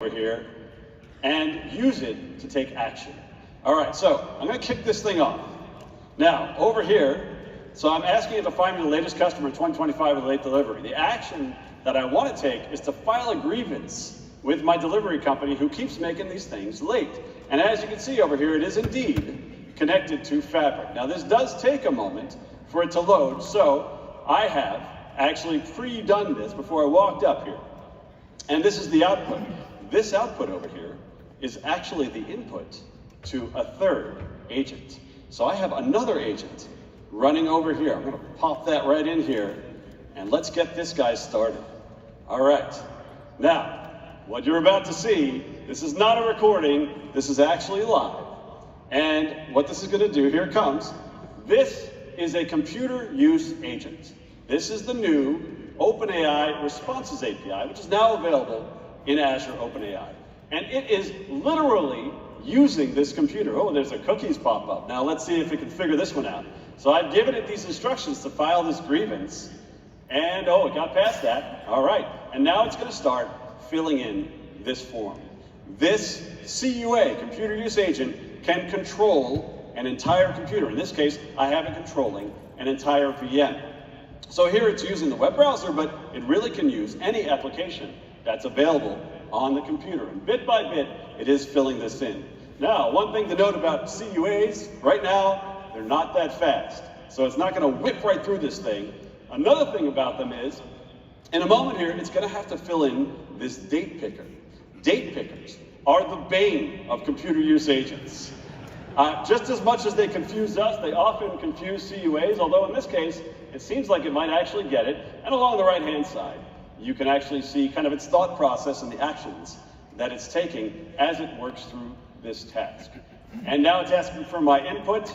over here and use it to take action. All right, so I'm going to kick this thing off. Now, over here, so I'm asking it to find me the latest customer in 2025 with late delivery. The action that I want to take is to file a grievance with my delivery company who keeps making these things late. And as you can see over here, it is indeed connected to Fabric. Now, this does take a moment for it to load, so I have actually pre-done this before I walked up here. And this is the output. This output over here is actually the input to a third agent. So I have another agent running over here. I'm going to pop that right in here, and let's get this guy started. All right. Now, what you're about to see, this is not a recording. This is actually live. And what this is going to do, here it comes. This is a computer use agent. This is the new OpenAI Responses API, which is now available in Azure OpenAI. And it is literally using this computer. Oh, there's a cookies pop up. Now let's see if it can figure this one out. So I've given it these instructions to file this grievance, and oh, it got past that. All right, and now it's going to start filling in this form. This CUA, computer use agent, can control an entire computer. In this case, I have it controlling an entire VM. So here it's using the web browser, but it really can use any application that's available on the computer. And bit by bit, it is filling this in. Now, one thing to note about CUAs, right now, they're not that fast. So it's not going to whip right through this thing. Another thing about them is, in a moment here, it's going to have to fill in this date picker. Date pickers are the bane of computer use agents. Just as much as they confuse us, they often confuse CUAs, although in this case, it seems like it might actually get it. And along the right-hand side, you can actually see kind of its thought process and the actions that it's taking as it works through this task. And now it's asking for my input.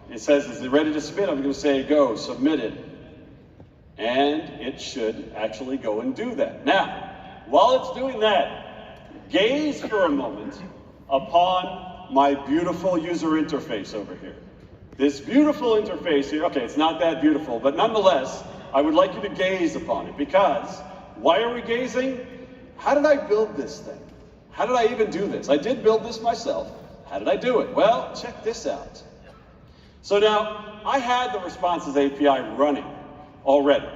It says, is it ready to submit? I'm going to say, go, submit it. And it should actually go and do that. Now, while it's doing that, gaze for a moment upon my beautiful user interface over here. This beautiful interface here, okay, it's not that beautiful, but nonetheless, I would like you to gaze upon it, because why are we gazing? How did I build this thing? How did I even do this? I did build this myself. How did I do it? Well, check this out. So now, I had the Responses API running already,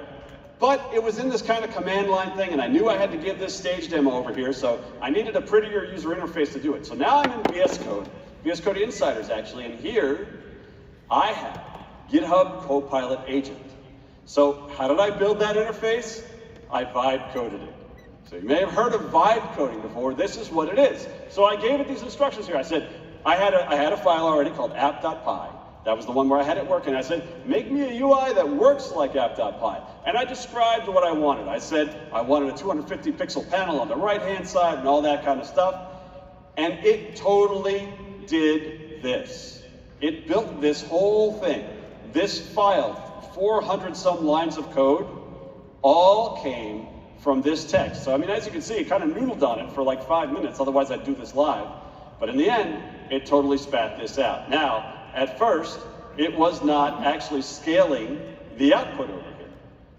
but it was in this kind of command line thing, and I knew I had to give this stage demo over here, so I needed a prettier user interface to do it. So now I'm in VS Code Insiders actually, and here I have GitHub Copilot agent. So how did I build that interface? I vibe coded it. So you may have heard of vibe coding before. This is what it is. So I gave it these instructions here. I said, I had a file already called app.py. That was the one where I had it working. I said, make me a UI that works like app.py. And I described what I wanted. I said, I wanted a 250 pixel panel on the right-hand side and all that kind of stuff. And it totally did this. It built this whole thing. This file, 400 some lines of code, all came from this text. So, I mean, as you can see, it kind of noodled on it for like 5 minutes, otherwise I'd do this live. But in the end, it totally spat this out. Now, at first, it was not actually scaling the output over here.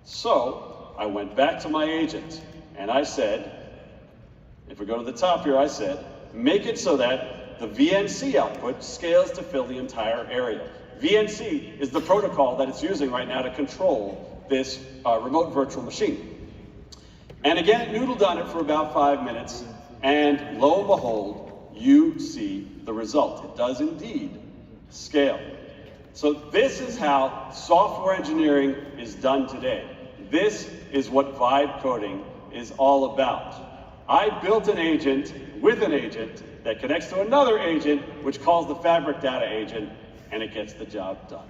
So, I went back to my agent, and I said, if we go to the top here, I said, make it so that the VNC output scales to fill the entire area. VNC is the protocol that it's using right now to control this remote virtual machine. And again, it noodled on it for about 5 minutes, and lo and behold, you see the result. It does indeed scale. So this is how software engineering is done today. This is what vibe coding is all about. I built an agent with an agent that connects to another agent, which calls the Fabric data agent, and it gets the job done.